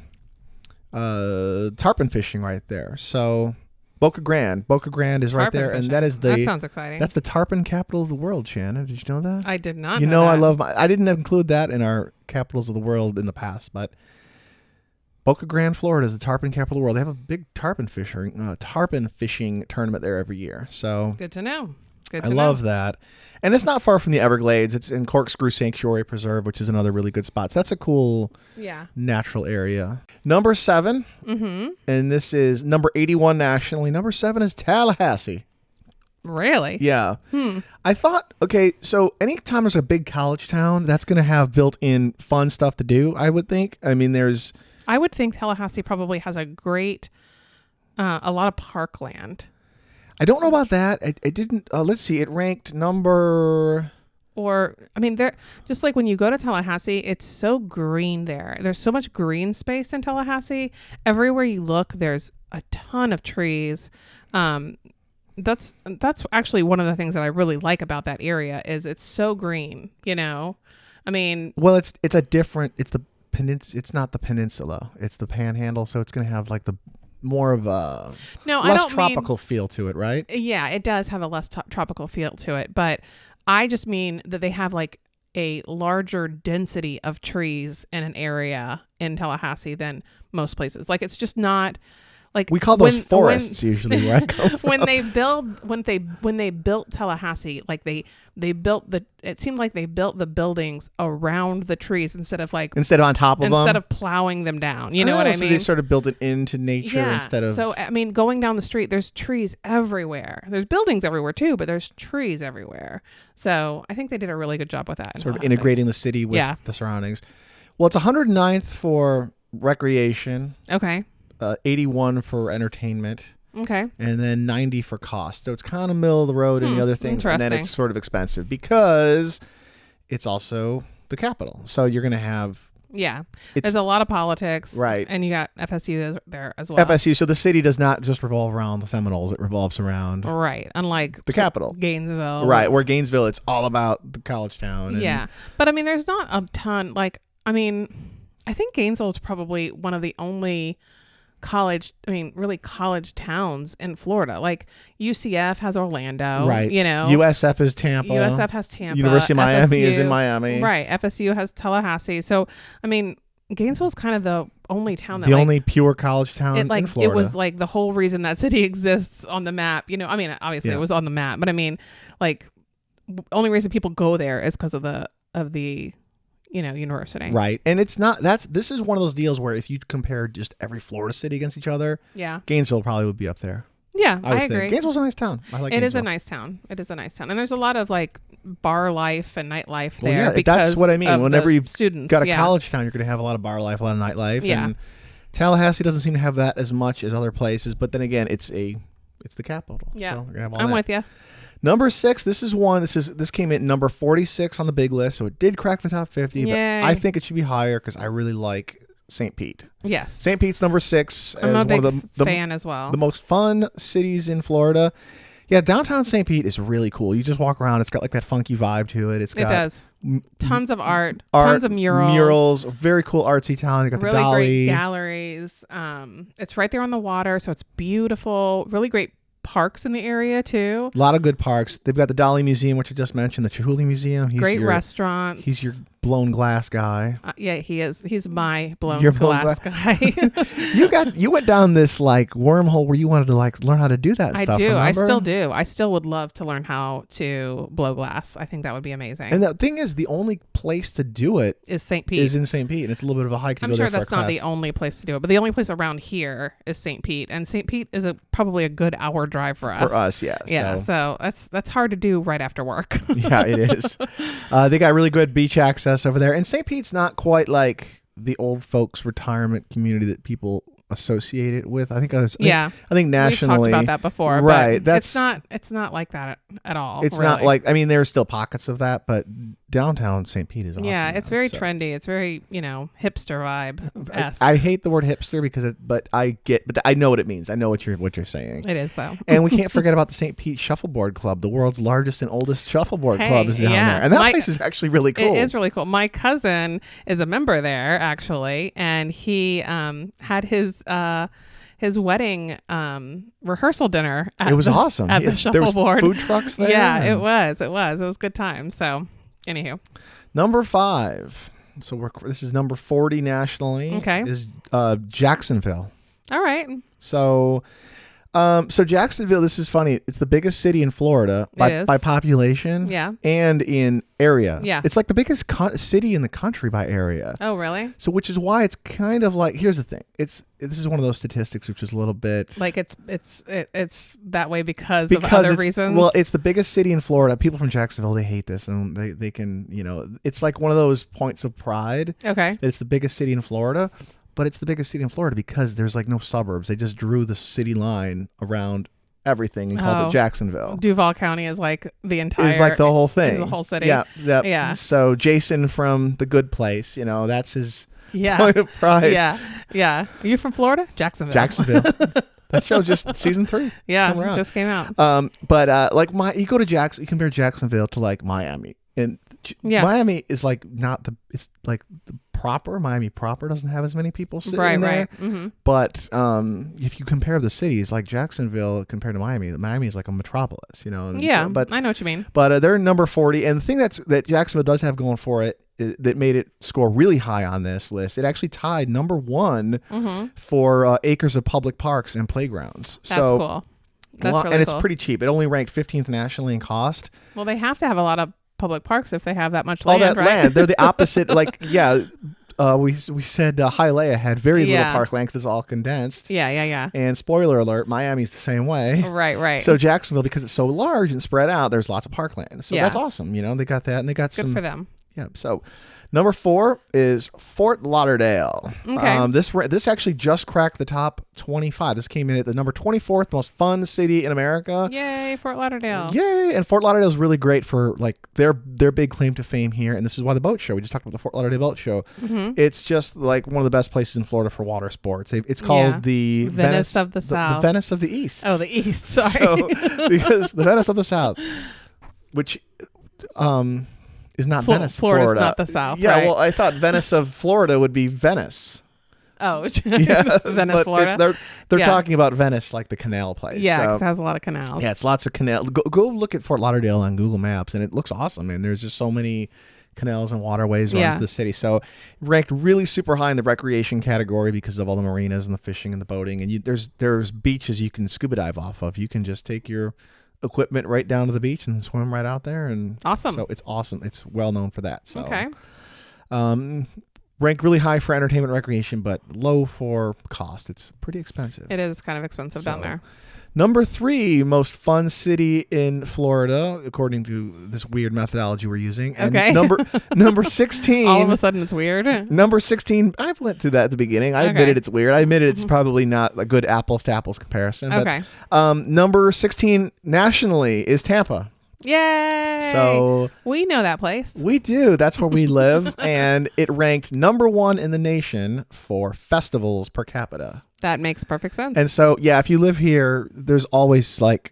fishing right there. So Boca Grande is right there, fishing. And that sounds exciting. That's the tarpon capital of the world, Shannon. Did you know that? I did not. I didn't include that in our capitals of the world in the past, but Boca Grande, Florida is the tarpon capital of the world. They have a big tarpon fishing tournament there every year. So good to know. I love that. And it's not far from the Everglades. It's in Corkscrew Sanctuary Preserve, which is another really good spot. So that's a cool natural area. Number 7, and this is number 81 nationally. Number 7 is Tallahassee. Really? Yeah. I thought, okay, so anytime there's a big college town, that's going to have built-in fun stuff to do, I would think. I mean, I would think Tallahassee probably has a lot of parkland. I don't know about that. I didn't. Let's see. It ranked number. They're just like when you go to Tallahassee, it's so green there. There's so much green space in Tallahassee. Everywhere you look, there's a ton of trees. That's actually one of the things that I really like about that area is it's so green. Well, it's the peninsula. It's not the peninsula. It's the Panhandle. So it's going to have like the more of a less tropical feel to it, right? Yeah, it does have a less tropical feel to it, but I just mean that they have like a larger density of trees in an area in Tallahassee than most places. Like it's just not like we call those forests usually, right? when they built Tallahassee, like it seemed like they built the buildings around the trees instead of on top of them, instead of plowing them down. You know what I mean? So they sort of built it into nature instead of. So going down the street, there's trees everywhere. There's buildings everywhere too, but there's trees everywhere. So I think they did a really good job with that. Sort of integrating the city with the surroundings. Well, it's 109th for recreation. Okay. 81 for entertainment. Okay. And then 90 for cost. So it's kind of middle of the road and the other things. And then it's sort of expensive because it's also the capital. So you're going to have. Yeah. There's a lot of politics. Right. And you got FSU there as well. FSU. So the city does not just revolve around the Seminoles. It revolves around. Right. Unlike the capital. Gainesville. Right. Where Gainesville, it's all about the college town. Yeah. But there's not a ton. I think Gainesville is probably one of the only college towns in Florida. Like UCF has Orlando, right? USF is Tampa. USF has Tampa. University of Miami is in Miami, right? FSU has Tallahassee. So Gainesville is kind of the only town that only pure college town in Florida. It was like the whole reason that city exists on the map. Obviously it was on the map, but only reason people go there is because of the university. Right. And this is one of those deals where if you compare just every Florida city against each other, Gainesville probably would be up there. Yeah, I agree. Gainesville's a nice town. I like Gainesville. It is a nice town. And there's a lot of bar life and nightlife there. Yeah, that's what I mean. Whenever you've got a college town, you're going to have a lot of bar life, a lot of nightlife. Yeah. And Tallahassee doesn't seem to have that as much as other places. But then again, it's the capital. Yeah, so you're gonna have all I'm that. with you. Number 6, this came in number 46 on the big list, so it did crack the top 50. Yay. But I think it should be higher because I really like St. Pete. Yes. St. Pete's number 6 I'm is a big one of the fan as well. The most fun cities in Florida. Yeah, downtown St. Pete is really cool. You just walk around. It's got like that funky vibe to it. It does. Tons of art, tons of murals. Murals, very cool artsy town. You got really the Dolly. Great galleries. It's right there on the water, so it's beautiful. Really great parks in the area too. A lot of good parks. They've got the Dolly Museum, which I just mentioned, the Chihuly Museum. Great restaurants. He's your blown glass guy. Yeah, he is. He's my blown Your glass guy. You went down this like wormhole where you wanted to like learn how to do that stuff. I do. Remember? I still do. I still would love to learn how to blow glass. I think that would be amazing. And the thing is, the only place to do it is St. Pete. Is in St. Pete, and it's a little bit of a hike to I'm go sure there that's not the only place to do it, but the only place around here is St. Pete, and St. Pete is probably a good hour drive for us. For us, yes. Yeah. So that's hard to do right after work. Yeah, it is. They got really good beach access over there, and St. Pete's not quite like the old folks retirement community that people associate it with. I think nationally we've talked about that before, right? But it's not like that at all. It's really. not like, I mean, there's still pockets of that, but downtown St. Pete is awesome. Yeah, it's very trendy. It's very hipster vibe. I hate the word hipster because but I know what it means. I know what you're saying. It is though. And we can't forget about the St. Pete Shuffleboard Club, the world's largest and oldest shuffleboard club is down there, and that place is actually really cool. It is really cool. My cousin is a member there actually, and he had his wedding rehearsal dinner. It was awesome. At the shuffleboard. There was food trucks there. Yeah, it was. It was good time. So, anywho. Number 5. So this is number 40 nationally. Okay. Is Jacksonville. All right. So Jacksonville, this is funny. It's the biggest city in Florida by population. Yeah. And in area. Yeah. It's like the biggest city in the country by area. Oh, really? So which is why it's kind of like, here's the thing. This is one of those statistics which is a little bit like it's that way because of other reasons. Well, it's the biggest city in Florida. People from Jacksonville, they hate this, and they can, it's like one of those points of pride. Okay. That it's the biggest city in Florida. But it's the biggest city in Florida because there's like no suburbs. They just drew the city line around everything and called it Jacksonville. Duval County is like the entire... Is like the whole thing. Is the whole city. Yeah. Yeah. So Jason from The Good Place, that's his point of pride. Yeah. Yeah. Are you from Florida? Jacksonville. That show just season 3. Yeah. Just came out. But like you go to Jackson, you compare Jacksonville to like Miami. And Miami is like it's like the proper Miami proper doesn't have as many people sitting there. Right. Mm-hmm. But if you compare the cities, like Jacksonville compared to Miami is like a metropolis, And but I know what you mean. But they're number 40, and the thing that Jacksonville does have going for it that made it score really high on this list, it actually tied number 1 for acres of public parks and playgrounds. That's cool. That's really and it's cool. Pretty cheap. It only ranked 15th nationally in cost. Well, they have to have a lot of public parks if they have that much land, all that right? land. They're the opposite. we said Hialeah had very little parkland because it's all condensed. Yeah. And spoiler alert, Miami's the same way. Right. So Jacksonville, because it's so large and spread out, there's lots of parkland. So that's awesome. They got that, and they got good for them. Yeah. So number 4 is Fort Lauderdale. Okay. This actually just cracked the top 25. This came in at the number 24th most fun city in America. Yay, Fort Lauderdale. Yay. And Fort Lauderdale is really great for like their big claim to fame here. And this is why the boat show, we just talked about the Fort Lauderdale boat show. Mm-hmm. It's just like one of the best places in Florida for water sports. It's called the Venice of the South. The Venice of the East. Oh, the East. Sorry. So, because the Venice of the South, which is not Venice, Florida's Florida. Not the South. Yeah, right? well, I thought Venice of Florida would be Venice. Oh, yeah, Venice, Florida. They're talking about Venice, like the canal place. Yeah, because it has a lot of canals. Yeah, it's lots of canal. Go look at Fort Lauderdale on Google Maps, and it looks awesome. And there's just so many canals and waterways running through the city. So it ranked really super high in the recreation category because of all the marinas and the fishing and the boating. And there's beaches you can scuba dive off of. You can just take your equipment right down to the beach and swim right out there, and awesome. So it's awesome. It's well known for that. So okay. Ranked really high for entertainment and recreation, but low for cost. It's pretty expensive. It is kind of expensive down there. Number 3 most fun city in Florida, according to this weird methodology we're using. And okay. number 16. All of a sudden it's weird. Number 16. I went through that at the beginning. I admitted it's weird. I admitted it's probably not a good apples to apples comparison. Okay. But number 16 nationally is Tampa. Yay! So we know that place. We do. That's where we live. And it ranked number 1 in the nation for festivals per capita. That makes perfect sense. And so, yeah, if you live here, there's always like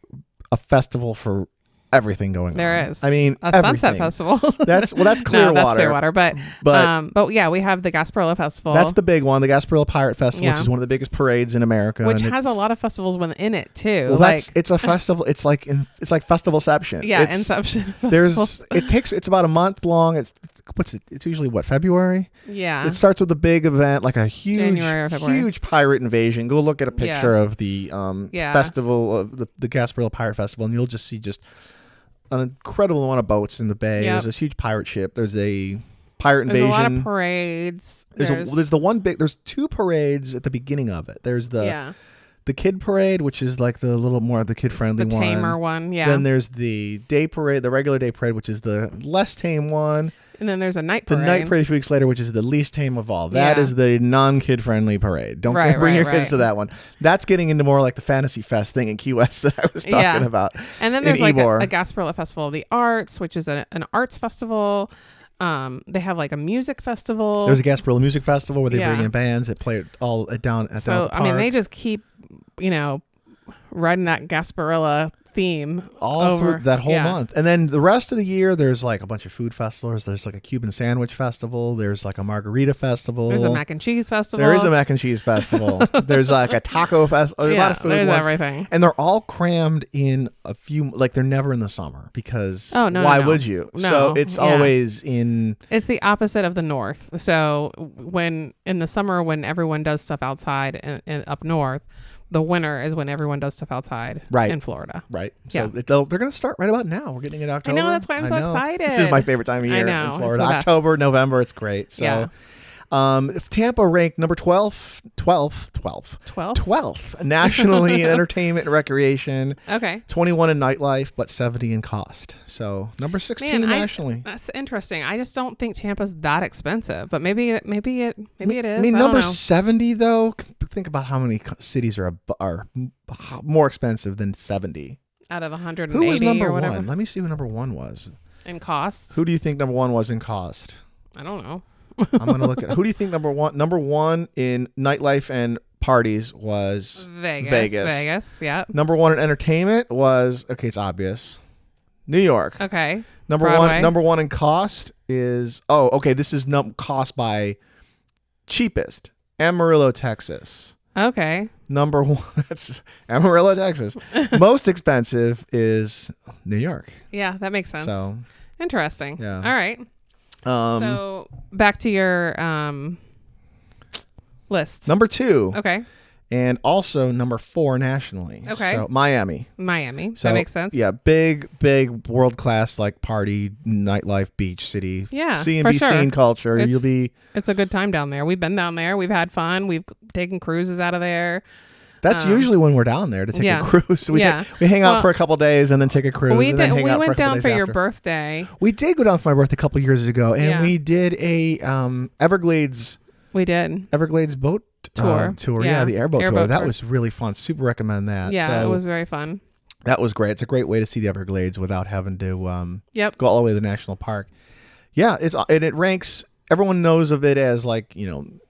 a festival for everything going on. There is. I mean, a sunset festival. That's Clearwater. No, that's Clearwater. But yeah, we have the Gasparilla Festival. That's the big one, the Gasparilla Pirate Festival, which is one of the biggest parades in America, which has a lot of festivals within it too. Well, it's a festival. It's like Festivalception. Yeah, Inception. It's about a month long. what's it? It's usually February? Yeah. It starts with a big event, like a huge pirate invasion. Go look at a picture of the festival of the Gasparilla Pirate Festival, and you'll just see an incredible amount of boats in the bay. There's this huge pirate ship. There's a pirate invasion. There's a lot of parades. There's two parades at the beginning of it. There's the kid parade, which is like the little more the kid friendly one. The tamer one, yeah. Then there's the day parade, the regular day parade, which is the less tame one. And then there's a night parade. The night parade a few weeks later, which is the least tame of all. That is the non-kid friendly parade. Don't bring your kids to that one. That's getting into more like the Fantasy Fest thing in Key West that I was talking about. And then there's like a Gasparilla Festival of the Arts, which is an arts festival. They have like a music festival. There's a Gasparilla Music Festival where they bring in bands that play it all down at the park. They just keep, riding that Gasparilla theme all through that whole month. And then the rest of the year, there's like a bunch of food festivals. There's like a Cuban sandwich festival. There's like a margarita festival. There's a mac and cheese festival. There is a mac and cheese festival. There's like a taco festival. There's a lot of food. There's everything. And they're all crammed in a few, like they're never in the summer because why would you? No, so it's always in. It's the opposite of the north. So when in the summer, when everyone does stuff outside and up north, the winter is when everyone does stuff outside in Florida. Right. So they're going to start right about now. We're getting in October. I know. That's why I'm so excited. This is my favorite time of year in Florida. October, November. It's great. So Tampa ranked number 12th nationally in entertainment and recreation. Okay. 21 in nightlife, but 70 in cost. So number 16 nationally. That's interesting. I just don't think Tampa's that expensive, but maybe it is. I mean, number 70 though. Think about how many cities are more expensive than 70 out of 180. Who was number or whatever. one? Let me see who number one was in cost. Who do you think number one was in cost? I don't know. I'm gonna look at who do you think number one in nightlife and parties was Vegas, yeah. Number one in entertainment was it's obvious. New York. Okay. Number one in cost is this is cost by cheapest. Amarillo, Texas. Okay. Number one, that's Amarillo, Texas. Most expensive is New York. Yeah, that makes sense. So interesting. Yeah. All right. So back to your list. Number 2. Okay. And also number 4 nationally. Okay. So Miami. So, that makes sense. Yeah, big world class like party, nightlife, beach city. Yeah, C&B scene culture. It's a good time down there. We've been down there. We've had fun. We've taken cruises out of there. That's usually when we're down there to take a cruise. We hang out for a couple days and then take a cruise. We went down for your birthday. We did go down for my birthday a couple years ago, and we did a Everglades. We did Everglades boat tour. Yeah, the airboat tour. That was really fun. Super recommend that. Yeah, it was very fun. That was great. It's a great way to see the Everglades without having to go all the way to the national park. Yeah, it ranks. Everyone knows of it as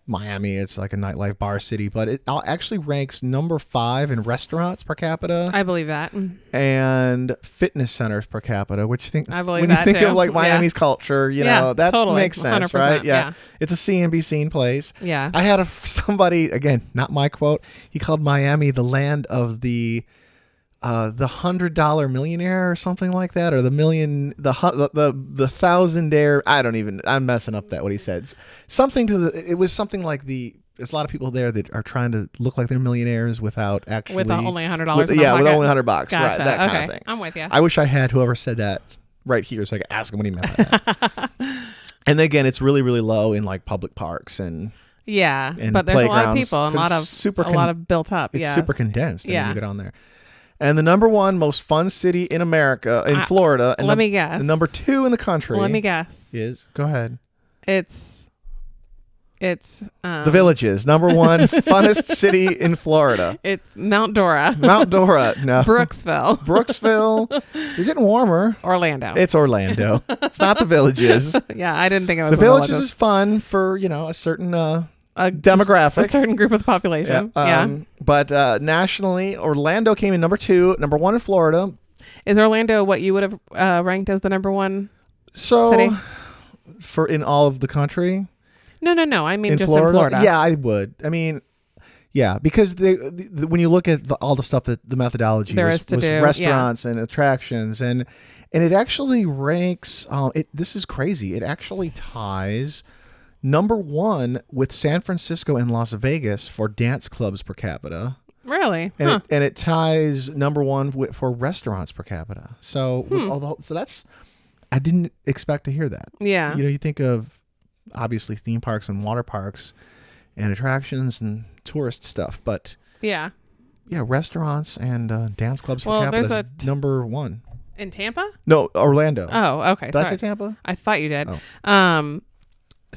Miami. It's like a nightlife bar city, but it actually ranks number 5 in restaurants per capita. I believe that. And fitness centers per capita, which I believe when you think of Miami's culture, that totally. makes sense, right? Yeah. It's a C&B scene place. Yeah. I had somebody, again, not my quote, he called Miami the land of the $100 millionaire or something like that, or the thousandaire. I'm messing up what he said. It was something like there's a lot of people there that are trying to look like they're millionaires without actually. With only $100. With only $100. Gotcha. Right. That kind of thing. I'm with you. I wish I had whoever said that right here so I could ask him what he meant by that. And again, it's really, really low in like public parks and. Yeah. But there's a lot of people and a lot of built up. It's super condensed. When you get on there. And the number 1 most fun city in America, in Florida. And let me guess. The number 2 in the country. Let me guess. Go ahead. It's the Villages. Number 1 funnest city in Florida. It's Mount Dora. Mount Dora. No. Brooksville. You're getting warmer. Orlando. It's Orlando. It's not the Villages. Yeah, I didn't think it was the Villages. Is fun for, a certain demographic, a certain group of the population. But nationally, Orlando came in number 2, number 1 in Florida. Is Orlando what you would have ranked as the number 1 city? For in all of the country? No. I mean, just Florida? in Florida. Yeah, I would. I mean, Yeah, because when you look at all the stuff that the methodology was restaurants and attractions, and it actually ranks. This is crazy. It actually ties number 1 with San Francisco and Las Vegas for dance clubs per capita. Really? And it ties number 1 for restaurants per capita. So so that's, I didn't expect to hear that. Yeah. You think of obviously theme parks and water parks and attractions and tourist stuff, but restaurants and dance clubs per capita is number 1 in Tampa. No, Orlando. Oh, okay. Did I say Tampa? I thought you did. Oh.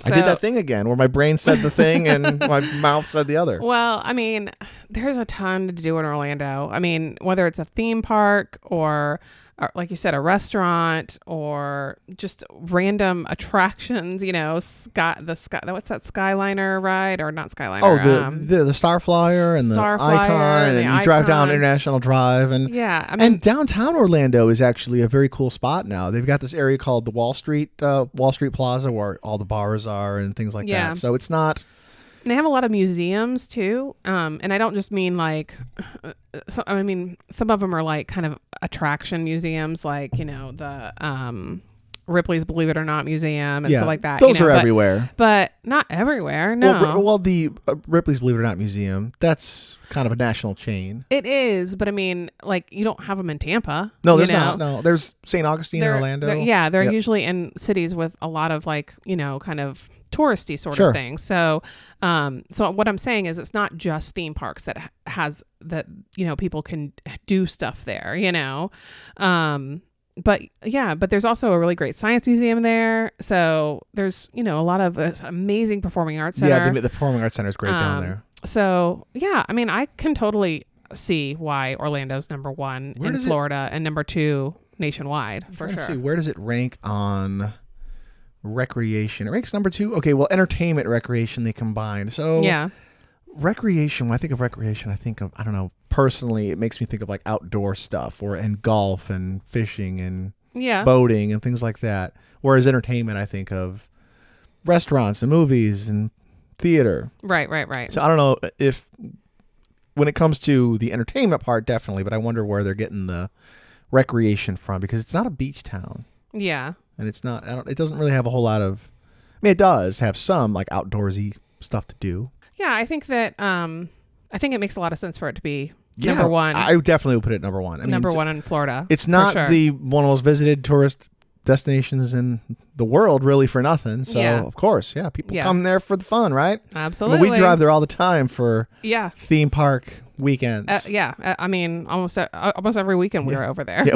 I did that thing again where my brain said the thing and my mouth said the other. Well, I mean, there's a ton to do in Orlando. I mean, whether it's a theme park or like you said, a restaurant or just random attractions, what's that Skyliner ride or not Skyliner? Oh, the Star Flyer and the Icon, and you drive down International Drive, and and downtown Orlando is actually a very cool spot now. They've got this area called the Wall Street Plaza where all the bars are and things like that. So it's not. And they have a lot of museums too, and I don't just mean like, I mean some of them are like kind of attraction museums, like the Ripley's Believe It or Not Museum and stuff like that. Those are everywhere, but not everywhere. No, well, the Ripley's Believe It or Not Museum, that's kind of a national chain. It is, but I mean, like you don't have them in Tampa. No, there's not. No, there's St. Augustine in Orlando. They're usually in cities with a lot of like kind of touristy sort of thing. So what I'm saying is it's not just theme parks that has that, people can do stuff there, but there's also a really great science museum there. So there's, a lot of amazing performing arts center. Yeah, the performing arts center is great down there. So I mean, I can totally see why Orlando's number 1 in Florida and number 2 nationwide for sure. See, where does it rank on recreation? It ranks number 2. Okay, well, entertainment, recreation, they combined. So recreation, when I think of recreation, I think of, I don't know, personally, it makes me think of like outdoor stuff and golf and fishing and boating and things like that. Whereas entertainment, I think of restaurants and movies and theater. Right. So I don't know if, when it comes to the entertainment part, definitely, but I wonder where they're getting the recreation from, because it's not a beach town. Yeah. And it's not, it doesn't really have a whole lot of, I mean, it does have some like outdoorsy stuff to do. Yeah, I think that, I think it makes a lot of sense for it to be number 1. I definitely would put it number 1. Number 1 in Florida. It's not the one of the most visited tourist destinations in the world, really, for nothing. So, of course, people come there for the fun, right? Absolutely. I mean, we drive there all the time for theme park weekends. I mean, almost every weekend we were over there.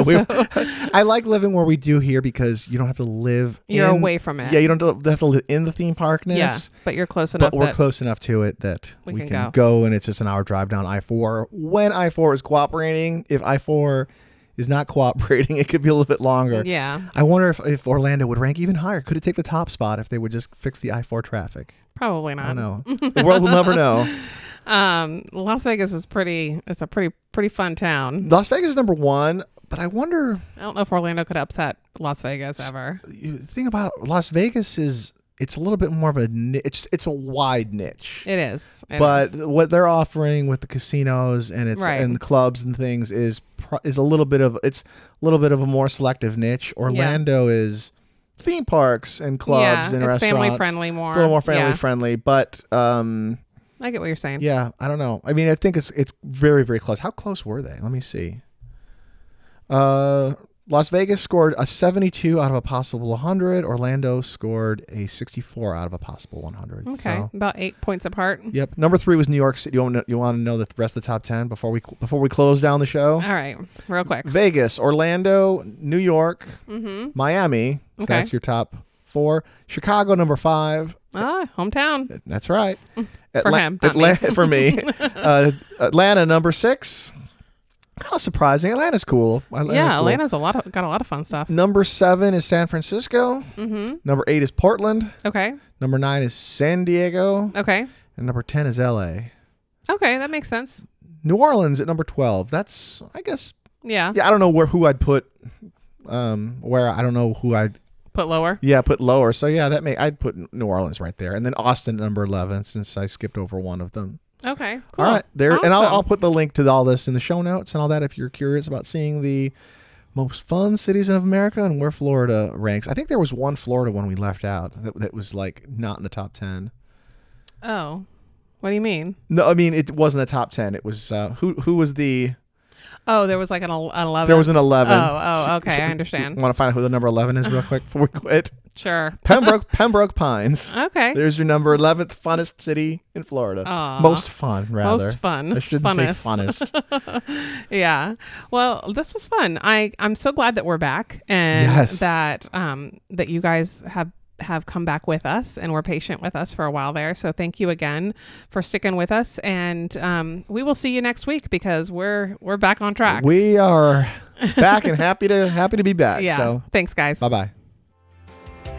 I like living where we do here because you don't have to live. You're away from it. Yeah, you don't have to live in the theme parkness. Yeah, but you're close enough. But we're close enough to it that we can go, and it's just an hour drive down I-4. When I-4 is cooperating, if I-4 is not cooperating, it could be a little bit longer. Yeah. I wonder if Orlando would rank even higher. Could it take the top spot if they would just fix the I-4 traffic? Probably not. I don't know. The world will never know. Las Vegas is it's a pretty fun town. Las Vegas is number 1, but I wonder. I don't know if Orlando could upset Las Vegas ever. The thing about Las Vegas is it's a little bit more of a niche. It's a wide niche. It is. What they're offering with the casinos and and the clubs and things is a little bit of a more selective niche. Orlando is theme parks and clubs and restaurants. Family friendly more. It's a little more family friendly, but I get what you're saying. Yeah, I don't know. I mean, I think it's very, very close. How close were they? Let me see. Las Vegas scored a 72 out of a possible 100. Orlando scored a 64 out of a possible 100. Okay, so, about 8 points apart. Yep. Number 3 was New York City. You want to know the rest of the top 10 before we close down the show? All right, real quick. Vegas, Orlando, New York, Miami. So that's your top 4. Chicago, number 5. Hometown. That's right. For him, for me. Atlanta, number 6. Kind of surprising. Atlanta's cool. Atlanta's got a lot of fun stuff. Number 7 is San Francisco. Number 8 is Portland. Okay. Number 9 is San Diego. Okay. And number 10 is LA. Okay, that makes sense. New Orleans at number 12. That's, I guess. Yeah. Yeah, I don't know who I'd put. Where I don't know who I'd put lower. Yeah, put lower. So yeah, I'd put New Orleans right there, and then Austin at number 11 since I skipped over one of them. Okay, cool. All right, there, awesome. and I'll put the link to all this in the show notes and all that if you're curious about seeing the most fun cities in America and where Florida ranks. I think there was one Florida one we left out that was like not in the top 10. Oh, what do you mean? No, I mean it wasn't a top 10. It was who was the? Oh, there was like an 11. There was an 11. Oh, okay, I understand. Want to find out who the number 11 is real quick before we quit? Sure. Pembroke Pines. Okay. There's your number 11th funnest city in Florida. Aww. Most fun, rather. Most fun. I shouldn't say funnest. Yeah. Well, this was fun. I'm so glad that we're back and that that you guys have come back with us and were patient with us for a while there. So thank you again for sticking with us, and we will see you next week because we're back on track. We are back and happy to be back. Yeah. So thanks, guys. Bye-bye.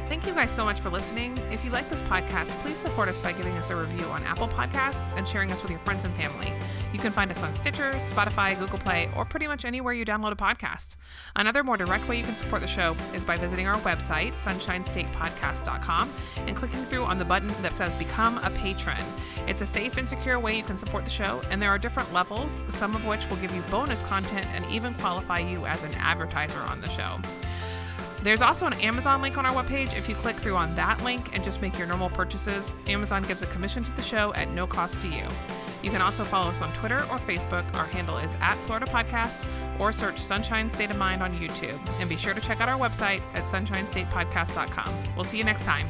Thank you guys so much for listening. If you like this podcast, please support us by giving us a review on Apple Podcasts and sharing us with your friends and family. You can find us on Stitcher, Spotify, Google Play, or pretty much anywhere you download a podcast. Another more direct way you can support the show is by visiting our website, sunshinestatepodcast.com, and clicking through on the button that says Become a Patron. It's a safe and secure way you can support the show, and there are different levels, some of which will give you bonus content and even qualify you as an advertiser on the show. There's also an Amazon link on our webpage. If you click through on that link and just make your normal purchases, Amazon gives a commission to the show at no cost to you. You can also follow us on Twitter or Facebook. Our handle is @FloridaPodcast, or search Sunshine State of Mind on YouTube. And be sure to check out our website at sunshinestatepodcast.com. We'll see you next time.